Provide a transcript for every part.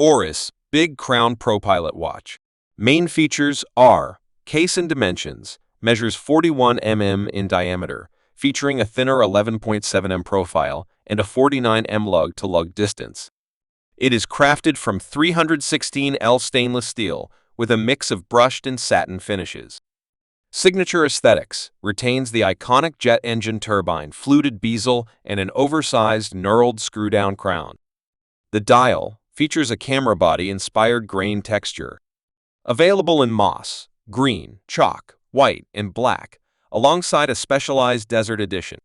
Oris Big Crown ProPilot Watch. Main features are case and dimensions. Measures 41 mm in diameter, featuring a thinner 11.7 mm profile and a 49 mm lug-to-lug distance. It is crafted from 316L stainless steel with a mix of brushed and satin finishes. Signature aesthetics retains the iconic jet engine turbine, fluted bezel, and an oversized knurled screw-down crown. The dial features a camera body-inspired grain texture. Available in moss, green, chalk, white, and black, alongside a specialized desert edition.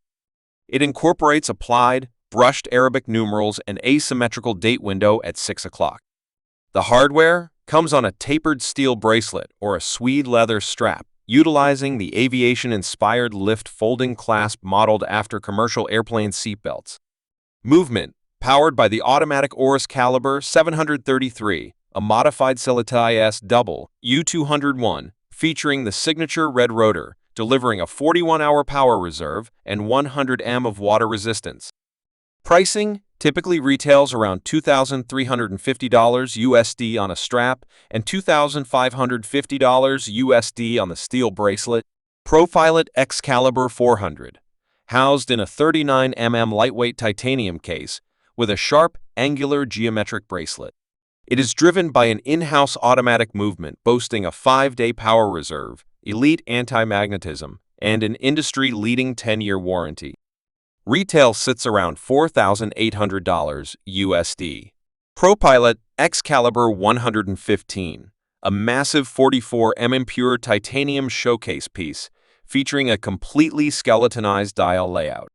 It incorporates applied, brushed Arabic numerals and asymmetrical date window at 6 o'clock. The hardware comes on a tapered steel bracelet or a suede leather strap, utilizing the aviation-inspired lift folding clasp modeled after commercial airplane seatbelts. Movement, powered by the automatic Oris caliber 733, a modified Celetai S double U201, featuring the signature red rotor, delivering a 41-hour power reserve and 100 mm of water resistance. Pricing typically retails around $2,350 USD on a strap and $2,550 USD on the steel bracelet. ProPilot Excalibur 400, housed in a 39 mm lightweight titanium case with a sharp, angular geometric bracelet. It is driven by an in-house automatic movement boasting a 5-day power reserve, elite anti-magnetism, and an industry-leading 10-year warranty. Retail sits around $4,800 USD. ProPilot Excalibur 115, a massive 44 mm pure titanium showcase piece featuring a completely skeletonized dial layout.